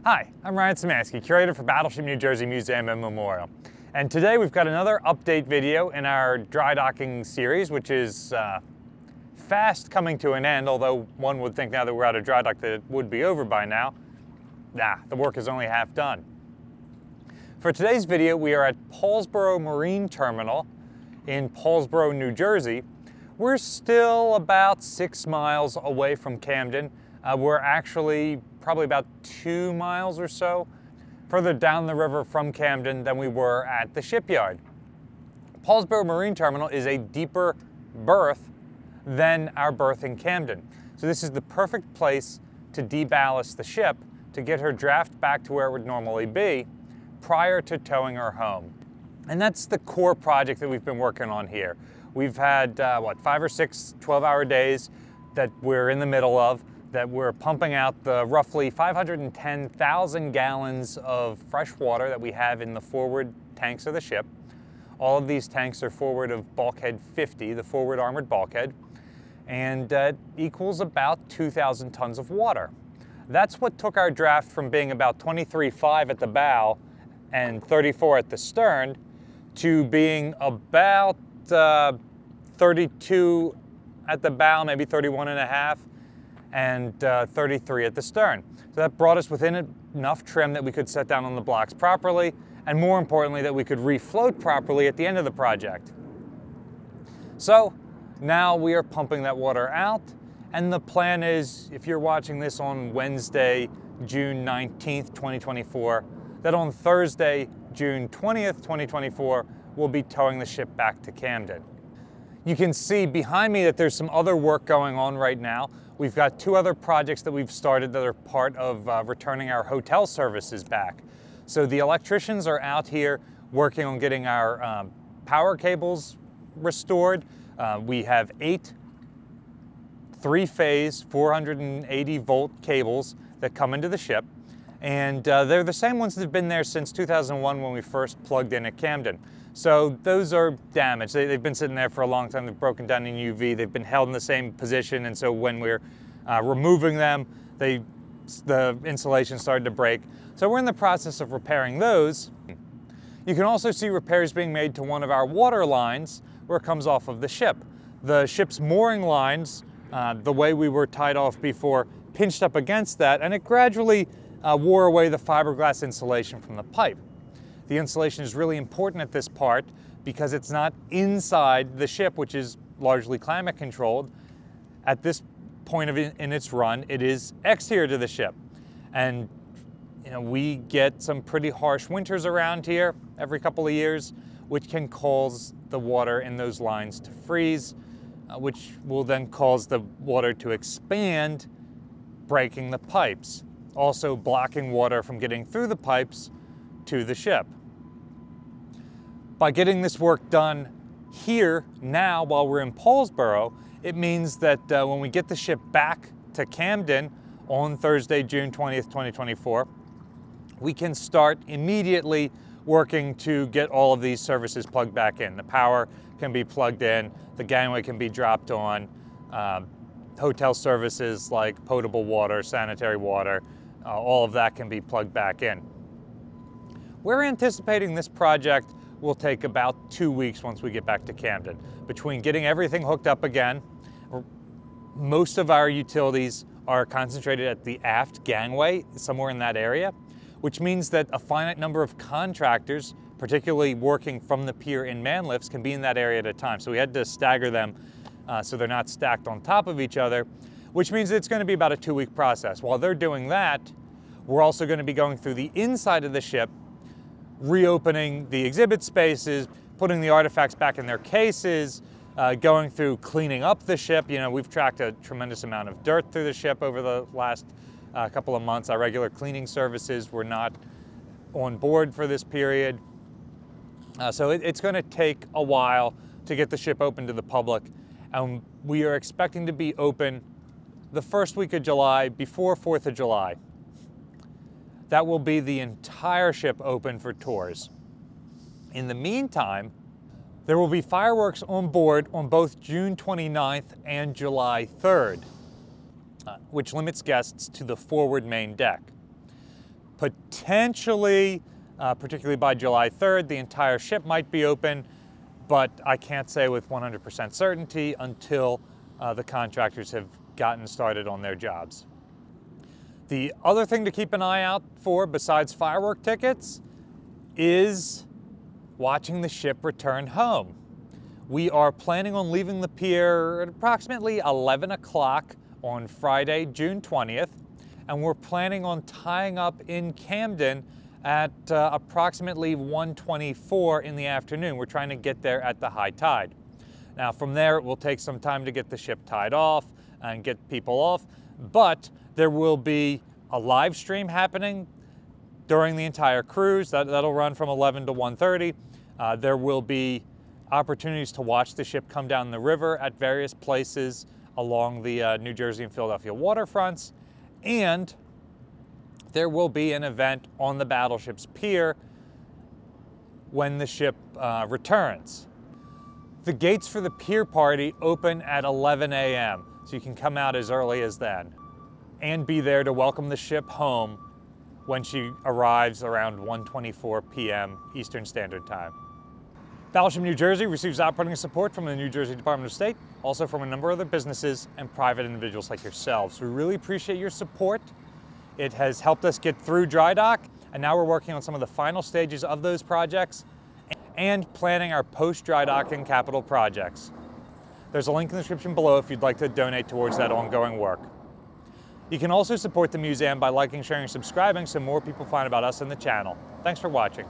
Hi, I'm Ryan Szymanski, curator for Battleship New Jersey Museum and Memorial. And today we've got another update video in our dry docking series, which is fast coming to an end, although one would think now that we're out of dry dock that it would be over by now. Nah, the work is only half done. For today's video, we are at Paulsboro Marine Terminal in Paulsboro, New Jersey. We're still about 6 miles away from Camden. We're actually probably about 2 miles or so further down the river from Camden than we were at the shipyard. Paulsboro Marine Terminal is a deeper berth than our berth in Camden. So this is the perfect place to deballast the ship to get her draft back to where it would normally be prior to towing her home. And that's the core project that we've been working on here. We've had, 5 or 6 12-hour days that we're in the middle of, that we're pumping out the roughly 510,000 gallons of fresh water that we have in the forward tanks of the ship. All of these tanks are forward of bulkhead 50, the forward armored bulkhead, and equals about 2,000 tons of water. That's what took our draft from being about 23.5 at the bow and 34 at the stern to being about 32 at the bow, maybe 31.5, and 33 at the stern. So that brought us within enough trim that we could set down on the blocks properly, and more importantly, that we could refloat properly at the end of the project. So now we are pumping that water out, and the plan is, if you're watching this on Wednesday, June 19th, 2024, that on Thursday, June 20th, 2024, we'll be towing the ship back to Camden. You can see behind me that there's some other work going on right now. We've got 2 other projects that we've started that are part of returning our hotel services back. So the electricians are out here working on getting our power cables restored. We have 8 3-phase 480 volt cables that come into the ship. And they're the same ones that have been there since 2001 when we first plugged in at Camden. So those are damaged. They've been sitting there for a long time. They've broken down in UV. They've been held in the same position. And so when we're removing them, the insulation started to break. So we're in the process of repairing those. You can also see repairs being made to one of our water lines where it comes off of the ship. The ship's mooring lines, the way we were tied off before, pinched up against that, and it gradually wore away the fiberglass insulation from the pipe. The insulation is really important at this part because it's not inside the ship, which is largely climate controlled. At this point in its run, it is exterior to the ship. And we get some pretty harsh winters around here every couple of years, which can cause the water in those lines to freeze, which will then cause the water to expand, breaking the pipes, also blocking water from getting through the pipes to the ship. By getting this work done here now while we're in Paulsboro, it means that when we get the ship back to Camden on Thursday, June 20th, 2024, we can start immediately working to get all of these services plugged back in. The power can be plugged in, the gangway can be dropped on, hotel services like potable water, sanitary water, all of that can be plugged back in. We're anticipating this project will take about 2 weeks once we get back to Camden. Between getting everything hooked up again, most of our utilities are concentrated at the aft gangway, somewhere in that area, which means that a finite number of contractors, particularly working from the pier in man lifts, can be in that area at a time. So we had to stagger them so they're not stacked on top of each other, which means it's going to be about a 2-week process. While they're doing that, we're also going to be going through the inside of the ship, reopening the exhibit spaces, putting the artifacts back in their cases, going through cleaning up the ship. We've tracked a tremendous amount of dirt through the ship over the last couple of months. Our regular cleaning services were not on board for this period. So it's going to take a while to get the ship open to the public. And we are expecting to be open the first week of July, before 4th of July. That will be the entire ship open for tours. In the meantime, there will be fireworks on board on both June 29th and July 3rd. which limits guests to the forward main deck. Potentially, particularly by July 3rd, the entire ship might be open, but I can't say with 100% certainty until the contractors have gotten started on their jobs. The other thing to keep an eye out for, besides firework tickets, is watching the ship return home. We are planning on leaving the pier at approximately 11 o'clock on Friday, June 20th, and we're planning on tying up in Camden at approximately 1:24 in the afternoon. We're trying to get there at the high tide. Now from there, it will take some time to get the ship tied off and get people off, but there will be a live stream happening during the entire cruise. That'll run from 11 to 1:30. There will be opportunities to watch the ship come down the river at various places along the New Jersey and Philadelphia waterfronts, and there will be an event on the Battleship's pier when the ship returns. The gates for the pier party open at 11 a.m., so you can come out as early as then and be there to welcome the ship home when she arrives around 1:24 p.m. Eastern Standard Time. Battleship New Jersey receives operating support from the New Jersey Department of State, also from a number of other businesses and private individuals like yourselves. We really appreciate your support. It has helped us get through Drydock, and now we're working on some of the final stages of those projects and planning our post-Drydocking capital projects. There's a link in the description below if you'd like to donate towards that ongoing work. You can also support the museum by liking, sharing, and subscribing so more people find about us and the channel. Thanks for watching.